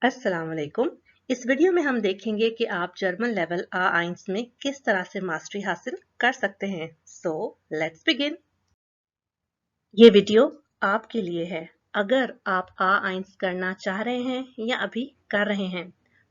अस्सलाम वालेकुम। इस वीडियो में हम देखेंगे कि आप जर्मन लेवल A1 में किस तरह से मास्टरी हासिल कर सकते हैं। So let's begin. ये वीडियो आपके लिए है। अगर आप A1 करना चाह रहे हैं या अभी कर रहे हैं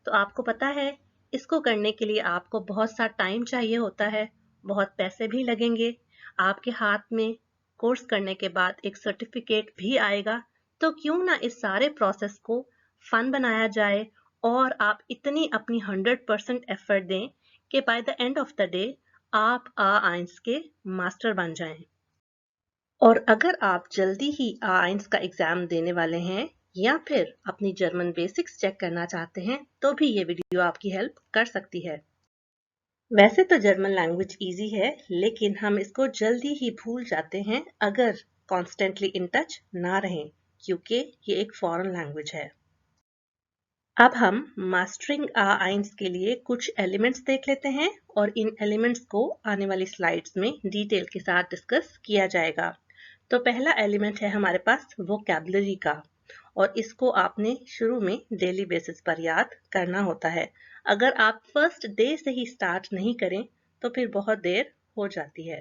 तो आपको पता है इसको करने के लिए आपको बहुत सा टाइम चाहिए होता है, बहुत पैसे भी लगेंगे। आपके हाथ में कोर्स करने के बाद एक सर्टिफिकेट भी आएगा। तो क्यों ना इस सारे प्रोसेस को फन बनाया जाए और आप इतनी अपनी 100% एफर्ट दें कि by the end of the day आप A1 के मास्टर बन जाएं। और अगर आप जल्दी ही A1 का एग्जाम देने वाले हैं या फिर अपनी जर्मन बेसिक्स चेक करना चाहते हैं तो भी ये वीडियो आपकी हेल्प कर सकती है। वैसे तो जर्मन लैंग्वेज इजी है, लेकिन हम इसको जल्दी ही भूल जाते हैं अगर कॉन्स्टेंटली इन टच ना रहें, क्योंकि ये एक फॉरेन लैंग्वेज है। अब हम मास्टरिंग A1 के लिए कुछ एलिमेंट्स देख लेते हैं और इन एलिमेंट्स को आने वाली स्लाइड्स में डिटेल के साथ डिस्कस किया जाएगा। तो पहला एलिमेंट है हमारे पास वोकैबुलरी का, और इसको आपने शुरू में डेली बेसिस पर याद करना होता है। अगर आप फर्स्ट डे से ही स्टार्ट नहीं करें तो फिर बहुत देर हो जाती है।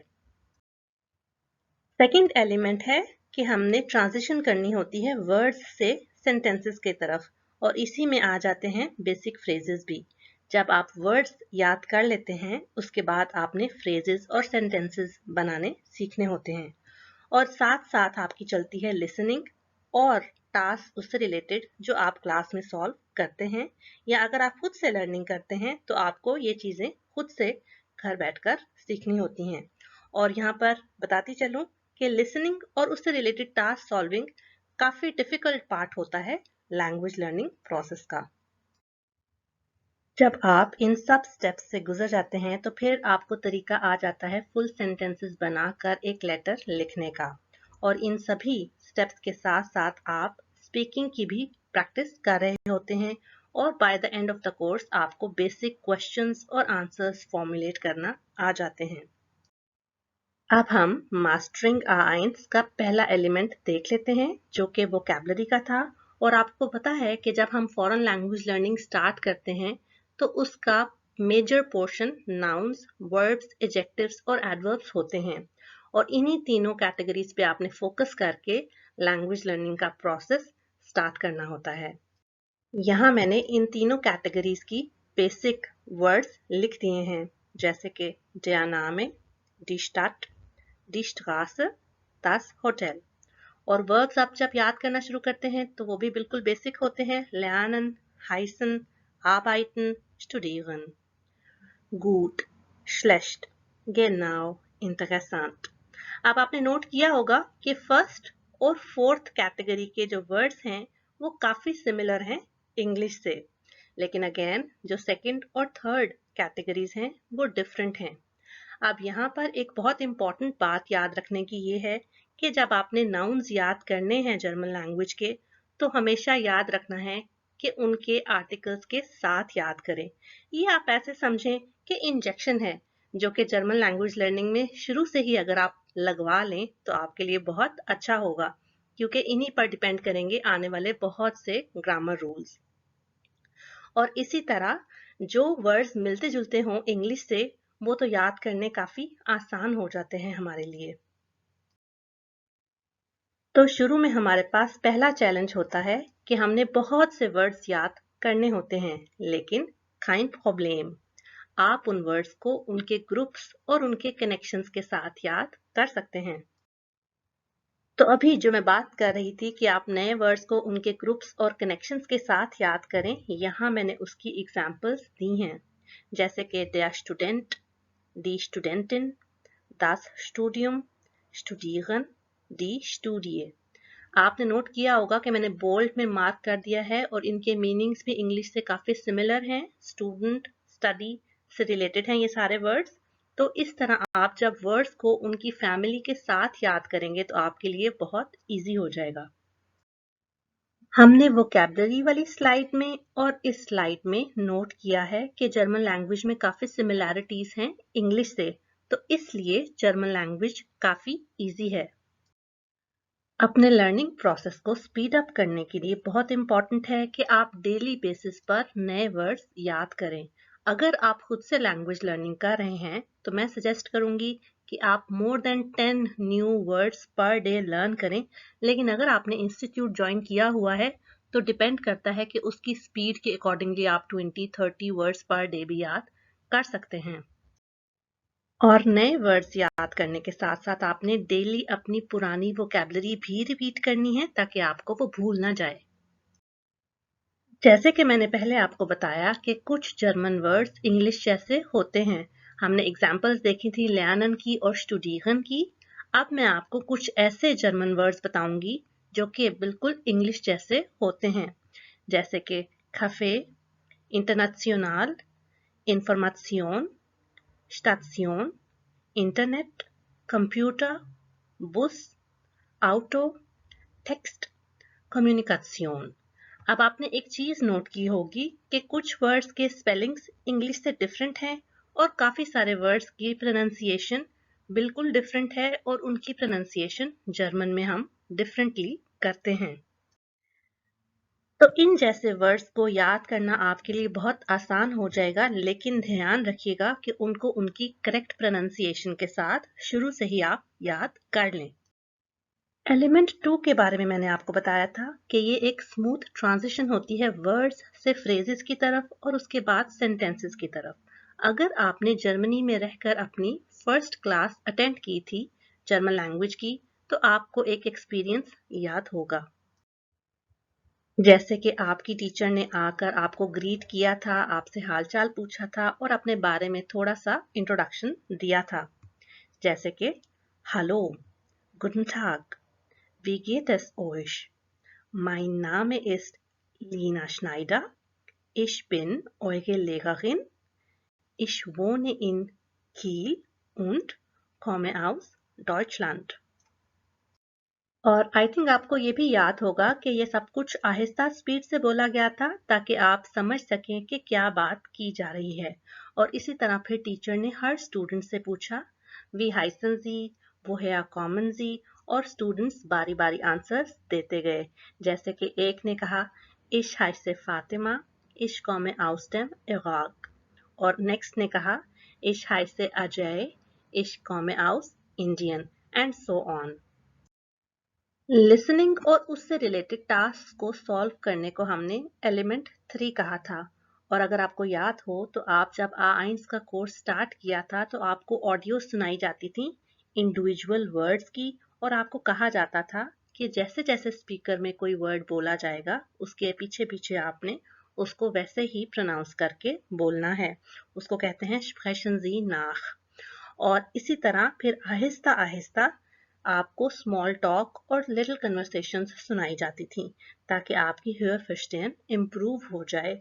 सेकंड एलिमेंट है कि हमने ट्रांजिशन करनी होती है वर्ड्स से सेंटेंसेस की तरफ, और इसी में आ जाते हैं बेसिक फ्रेजेस भी। जब आप वर्ड्स याद कर लेते हैं उसके बाद आपने फ्रेजेस और सेंटेंसेस बनाने सीखने होते हैं, और साथ साथ आपकी चलती है लिसनिंग और टास्क उससे रिलेटेड जो आप क्लास में सॉल्व करते हैं, या अगर आप खुद से लर्निंग करते हैं तो आपको ये चीज़ें खुद से घर बैठकर सीखनी होती हैं। और यहाँ पर बताती चलूँ कि लिसनिंग और उससे रिलेटेड टास्क सॉल्विंग काफ़ी डिफिकल्ट पार्ट होता है लैंग्वेज लर्निंग प्रोसेस का। जब आप इन सब स्टेप्स से गुजर जाते हैं तो फिर आपको तरीका आ जाता है फुल सेंटेंसेस बनाकर एक लेटर लिखने का, और इन सभी स्टेप्स के साथ साथ आप स्पीकिंग की भी प्रैक्टिस कर रहे होते हैं, और by the end of the course आपको बेसिक क्वेश्चंस और आंसर्स फॉर्मुलेट करना आ जाते हैं। अब हम मास्टरिंग A1 का पहला एलिमेंट देख लेते हैं जो कि वोकैबुलरी का था। और आपको पता है कि जब हम फॉरेन लैंग्वेज लर्निंग स्टार्ट करते हैं तो उसका major portion nouns, verbs, adjectives और एडवर्ब्स होते हैं, और इन्हीं तीनों कैटेगरीज पे आपने फोकस करके लैंग्वेज लर्निंग का प्रोसेस स्टार्ट करना होता है। यहाँ मैंने इन तीनों कैटेगरीज की बेसिक वर्ड्स लिख दिए हैं, जैसे कि der Name, die Stadt, die Straße, das Hotel। और वर्ब्स आप जब याद करना शुरू करते हैं तो वो भी बिल्कुल बेसिक होते हैं, lernen, heißen, arbeiten, studieren। gut, schlecht, genau, interessant। अब आपने नोट किया होगा कि फर्स्ट और फोर्थ कैटेगरी के जो वर्ड्स हैं वो काफी सिमिलर हैं इंग्लिश से, लेकिन अगेन जो सेकंड और थर्ड कैटेगरीज हैं वो डिफरेंट हैं। अब यहाँ पर एक बहुत इंपॉर्टेंट बात याद रखने की ये है कि जब आपने नाउन्स याद करने हैं जर्मन लैंग्वेज के तो हमेशा याद रखना है कि उनके आर्टिकल्स के साथ याद करें। ये आप ऐसे समझें कि इंजेक्शन है जो कि जर्मन लैंग्वेज लर्निंग में शुरू से ही अगर आप लगवा लें तो आपके लिए बहुत अच्छा होगा, क्योंकि इन्हीं पर डिपेंड करेंगे आने वाले बहुत से ग्रामर रूल्स। और इसी तरह जो वर्ड्स मिलते जुलते हों इंग्लिश से वो तो याद करने काफी आसान हो जाते हैं हमारे लिए। तो शुरू में हमारे पास पहला चैलेंज होता है कि हमने बहुत से वर्ड्स याद करने होते हैं, लेकिन kein Problem, आप उन वर्ड्स को उनके ग्रुप्स और उनके कनेक्शंस के साथ याद कर सकते हैं। तो अभी जो मैं बात कर रही थी कि आप नए वर्ड्स को उनके ग्रुप्स और कनेक्शंस के साथ याद करें, यहाँ मैंने उसकी एग्जाम्पल्स दी हैं, जैसे कि der Student, die Studentin, das Studium, studieren, die Studie। आपने नोट किया होगा कि मैंने बोल्ड में मार्क कर दिया है और इनके मीनिंग्स भी इंग्लिश से काफी सिमिलर हैं। स्टूडेंट, स्टडी से रिलेटेड हैं ये सारे वर्ड्स। तो इस तरह आप जब वर्ड्स को उनकी फैमिली के साथ याद करेंगे तो आपके लिए बहुत इजी हो जाएगा। हमने वोकैबुलरी वाली स्लाइड में और इस स्लाइड में नोट किया है कि जर्मन लैंग्वेज में काफी सिमिलैरिटीज हैं इंग्लिश से, तो इसलिए जर्मन लैंग्वेज काफी इजी है। अपने लर्निंग प्रोसेस को स्पीड अप करने के लिए बहुत इम्पॉर्टेंट है कि आप डेली बेसिस पर नए वर्ड्स याद करें। अगर आप खुद से लैंग्वेज लर्निंग कर रहे हैं तो मैं सजेस्ट करूंगी कि आप more than 10 new words per day learn करें। लेकिन अगर आपने इंस्टीट्यूट ज्वाइन किया हुआ है तो डिपेंड करता है कि उसकी स्पीड के अकॉर्डिंगली आप 20-30 वर्ड्स पर डे भी याद कर सकते हैं। और नए वर्ड्स याद करने के साथ साथ आपने डेली अपनी पुरानी वोकैबुलरी भी रिपीट करनी है ताकि आपको वो भूल ना जाए। जैसे कि मैंने पहले आपको बताया कि कुछ जर्मन वर्ड्स इंग्लिश जैसे होते हैं। हमने एग्जांपल्स देखी थी lernen की और studieren की। अब मैं आपको कुछ ऐसे जर्मन वर्ड्स बताऊंगी जो कि बिल्कुल इंग्लिश जैसे होते हैं, जैसे कि Kaffee, International, Information, Station, internet, computer, बुस, ऑटो, टेक्स्ट, कम्युनिकेशन। अब आपने एक चीज नोट की होगी कि कुछ वर्ड्स के स्पेलिंग्स इंग्लिश से डिफरेंट हैं और काफी सारे वर्ड्स की प्रोनाउंसिएशन बिल्कुल डिफरेंट है और उनकी प्रोनाउंसिएशन जर्मन में हम डिफरेंटली करते हैं। तो इन जैसे वर्ड्स को याद करना आपके लिए बहुत आसान हो जाएगा, लेकिन ध्यान रखिएगा कि उनको उनकी करेक्ट प्रोनाउंसिएशन के साथ शुरू से ही आप याद कर लें। एलिमेंट 2 के बारे में मैंने आपको बताया था कि ये एक स्मूथ ट्रांजिशन होती है वर्ड्स से फ्रेजेस की तरफ और उसके बाद सेंटेंसेस की तरफ। अगर आपने जर्मनी में रहकर अपनी फर्स्ट क्लास अटेंड की थी जर्मन लैंग्वेज की तो आपको एक एक्सपीरियंस याद होगा, जैसे कि आपकी टीचर ने आकर आपको ग्रीट किया था, आपसे हालचाल पूछा था और अपने बारे में थोड़ा सा इंट्रोडक्शन दिया था, जैसे कि हेलो, गुडन टाग, wie geht es euch? Mein Name ist Lina Schneider. Ich bin eure Lehrerin. Ich wohne in Kiel und komme aus Deutschland. और आई थिंक आपको ये भी याद होगा कि ये सब कुछ आहिस्ता स्पीड से बोला गया था ताकि आप समझ सकें कि क्या बात की जा रही है। और इसी तरह फिर टीचर ने हर स्टूडेंट से पूछा वी हाइसन जी, woher kommen Sie, और स्टूडेंट्स बारी बारी आंसर्स देते गए, जैसे कि एक ने कहा ich heiße Fatima, ich komme aus dem Irak, और नेक्स्ट ने कहा ich heiße Ajay, ich komme aus Indien, and so on। Listening और उससे रिलेटेड टास्क को सॉल्व करने को हमने एलिमेंट 3 कहा था। और अगर आपको याद हो तो आप जब A1 का कोर्स स्टार्ट किया था तो आपको ऑडियो सुनाई जाती थी इंडिविजुअल वर्ड्स की और आपको कहा जाता था कि जैसे जैसे स्पीकर में कोई वर्ड बोला जाएगा उसके पीछे पीछे आपने उसको वैसे ही प्रोनाउंस करके बोलना है। उसको कहते हैं स्प्रेशन जी नाख। और इसी तरह फिर आहिस्ता आहिस्ता आपको स्मॉल टॉक और लिटिल कन्वर्सेशंस सुनाई जाती थी ताकि आपकी हörverstehen इम्प्रूव हो जाए।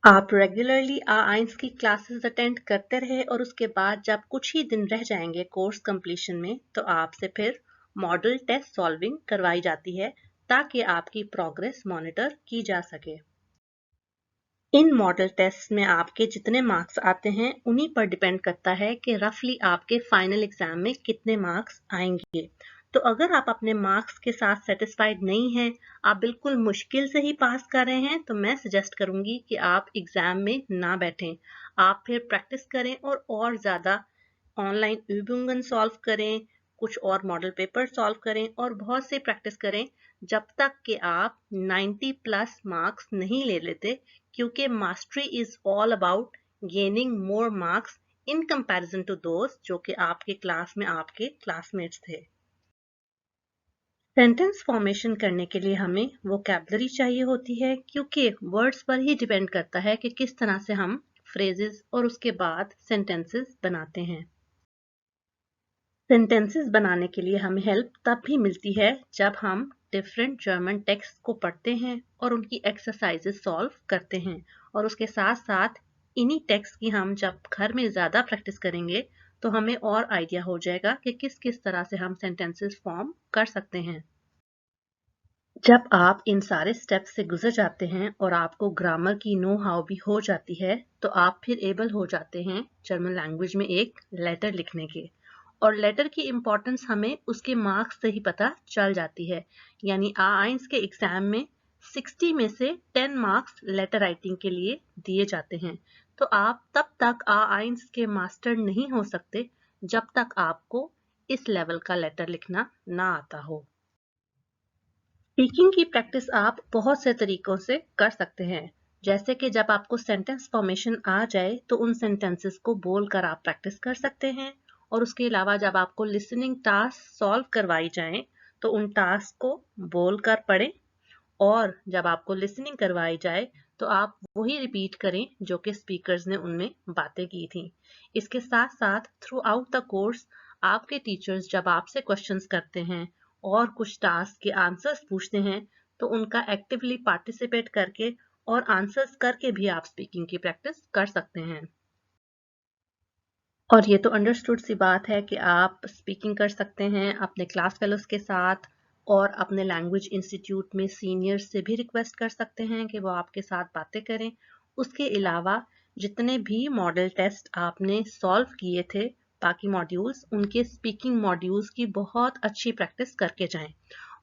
आप रेगुलरली A1 की क्लासेस अटेंड करते रहे और उसके बाद जब कुछ ही दिन रह जाएंगे कोर्स कंप्लीशन में तो आपसे फिर मॉडल टेस्ट सॉल्विंग करवाई जाती है ताकि आपकी प्रोग्रेस मॉनिटर की जा सके। इन मॉडल टेस्ट में आपके जितने मार्क्स आते हैं उन्हीं पर डिपेंड करता है कि रफली आपके फाइनल एग्जाम में कितने मार्क्स आएंगे। तो अगर आप अपने मार्क्स के साथ सेटिस्फाइड नहीं हैं, आप बिल्कुल मुश्किल से ही पास कर रहे हैं, तो मैं सजेस्ट करूंगी कि आप एग्जाम में ना बैठें। आप फिर प्रैक्टिस करें और ज़्यादा ऑनलाइन übungen सॉल्व करें, कुछ और मॉडल पेपर सॉल्व करें और बहुत से प्रैक्टिस करें जब तक कि आप 90 प्लस मार्क्स नहीं ले लेते, क्योंकि mastery is all about gaining more marks in comparison to दोस्त जो कि आपके क्लास में आपके क्लासमेट्स थे। सेंटेंस फॉर्मेशन करने के लिए हमें वोकैबुलरी चाहिए होती है क्योंकि वर्ड्स पर ही डिपेंड करता है कि किस तरह से हम फ्रेजेस और उसके बाद सेंटेंसेस बनाते हैं। सेंटेंसेस बनाने के लिए हमें हेल्प तब भी मिलती है जब हम डिफरेंट जर्मन टेक्स्ट को पढ़ते हैं और उनकी एक्सरसाइजेस सॉल्व करते हैं। और उसके साथ साथ इन्हीं टेक्स्ट की हम जब घर में ज़्यादा प्रैक्टिस करेंगे तो हमें और आइडिया हो जाएगा कि किस किस तरह से हम सेंटेंसेस फॉर्म कर सकते हैं। जब आप इन सारे स्टेप्स से गुजर जाते हैं और आपको ग्रामर की नो हाउ भी हो जाती है तो आप फिर एबल हो जाते हैं जर्मन लैंग्वेज में एक लेटर लिखने के। और लेटर की इम्पोर्टेंस हमें उसके मार्क्स से ही पता चल जाती है। यानी A1 के एग्जाम में 60 में से 10 मार्क्स लेटर राइटिंग के लिए दिए जाते हैं। तो आप तब तक A1 के मास्टर नहीं हो सकते जब तक आपको इस लेवल का लेटर लिखना ना आता हो। स्पीकिंग की प्रैक्टिस आप बहुत से तरीकों से कर सकते हैं। जैसे कि जब आपको सेंटेंस फॉर्मेशन आ जाए तो उन सेंटेंसेस को बोलकर आप प्रैक्टिस कर सकते हैं। और उसके अलावा जब आपको लिसनिंग टास्क सॉल्व करवाई जाए तो उन टास्क को बोलकर पढ़ें। और जब आपको लिसनिंग करवाई जाए तो आप वही रिपीट करें जो कि स्पीकर्स ने उनमें बातें की थी। इसके साथ साथ थ्रू आउट द कोर्स आपके टीचर्स जब आपसे क्वेश्चंस करते हैं और कुछ टास्क के आंसर्स पूछते हैं तो उनका एक्टिवली पार्टिसिपेट करके और आंसर्स करके भी आप स्पीकिंग की प्रैक्टिस कर सकते हैं। और ये तो अंडरस्टूड सी बात है कि आप स्पीकिंग कर सकते हैं अपने क्लास फेलोज के साथ और अपने लैंग्वेज इंस्टीट्यूट में सीनियर्स से भी रिक्वेस्ट कर सकते हैं कि वो आपके साथ बातें करें। उसके अलावा जितने भी मॉडल टेस्ट आपने सॉल्व किए थे बाकी मॉड्यूल्स, उनके स्पीकिंग मॉड्यूल्स की बहुत अच्छी प्रैक्टिस करके जाएं।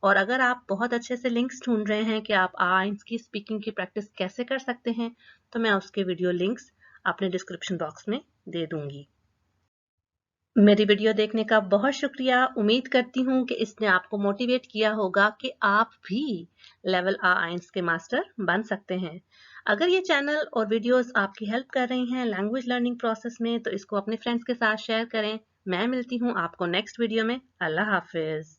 और अगर आप बहुत अच्छे से लिंक्स ढूंढ रहे हैं कि आप A1 की स्पीकिंग की प्रैक्टिस कैसे कर सकते हैं तो मैं उसके वीडियो लिंक्स अपने डिस्क्रिप्शन बॉक्स में दे दूंगी। मेरी वीडियो देखने का बहुत शुक्रिया। उम्मीद करती हूँ कि इसने आपको मोटिवेट किया होगा कि आप भी लेवल A1 के मास्टर बन सकते हैं। अगर ये चैनल और वीडियोस आपकी हेल्प कर रही हैं लैंग्वेज लर्निंग प्रोसेस में तो इसको अपने फ्रेंड्स के साथ शेयर करें। मैं मिलती हूँ आपको नेक्स्ट वीडियो में। अल्लाह हाफिज।